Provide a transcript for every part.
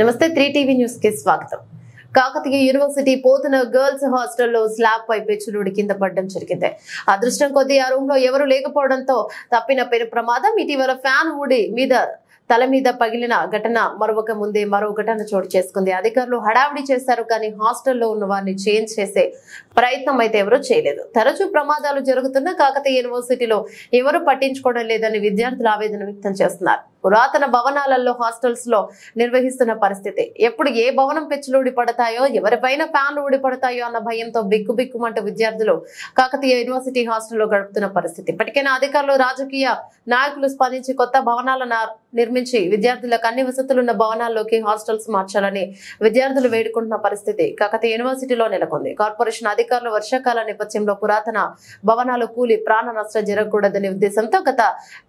నమస్తే 3TV news కి స్వాగతం. కాకతీయ యూనివర్సిటీ పోతున్న గర్ల్స్ హాస్టల్లో స్లాబ్ పై పెచ్చులుడి కింద పడడం జరిగింది. అదృష్టం కొద్దీ ఆ రూమ్ లో ఎవరు లేకపోవడంతో తప్పిన పెను ప్రమాదం. ఇటీవల ఫ్యాన్ ఊడి తల మీద పగిలిన ఘటన మరొక ముందే మరో ఘటన చోటు చేసుకుంది. అధికారులు హడావిడి చేశారు, కానీ హాస్టల్లో ఉన్న వారిని చేంజ్ చేసే ప్రయత్నం అయితే ఎవరూ చేయలేదు. తరచూ ప్రమాదాలు జరుగుతున్న కాకతీయ యూనివర్సిటీలో ఎవరు పట్టించుకోవడం లేదని విద్యార్థులు ఆవేదన వ్యక్తం చేస్తున్నారు. పురాతన భవనాలలో హాస్టల్స్ లో నిర్వహిస్తున్న పరిస్థితి. ఎప్పుడు ఏ భవనం పెచ్చులు ఊడిపడతాయో, ఎవరిపైన ఫ్యాన్లు ఊడిపడతాయో అన్న భయంతో బిక్కుబిక్కుమంటూ విద్యార్థులు కాకతీయ యూనివర్సిటీ హాస్టల్లో గడుపుతున్న పరిస్థితి. ఇప్పటికైనా అధికారులు, రాజకీయ నాయకులు స్పందించి కొత్త భవనాలను నిర్మించి విద్యార్థులకు అన్ని వసతులున్న భవనాల్లోకి హాస్టల్స్ మార్చాలని విద్యార్థులు వేడుకుంటున్న పరిస్థితి కాకతీయ యూనివర్సిటీలో నెలకొంది. కార్పొరేషన్ అధికారులు వర్షాకాల నేపథ్యంలో పురాతన భవనాలు కూలి ప్రాణ నష్టం జరగకూడదనే ఉద్దేశంతో గత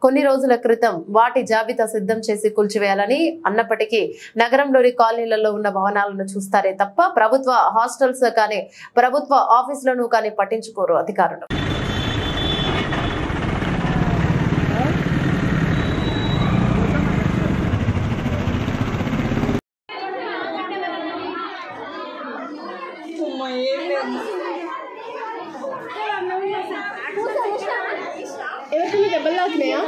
కొన్ని రోజుల క్రితం వాటి జాబితా సిద్ధం చేసి కూల్చివేయాలని అన్నప్పటికీ నగరంలోని కాలనీలలో ఉన్న భవనాలను చూస్తారే తప్ప ప్రభుత్వ హాస్టల్స్ కానీ ప్రభుత్వ ఆఫీసులను కానీ పట్టించుకోరు అధికారులు. ఎవరికి దెబ్బలు అవుతున్నాయా?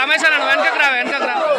రమేష్ అన్న వెనకకు రా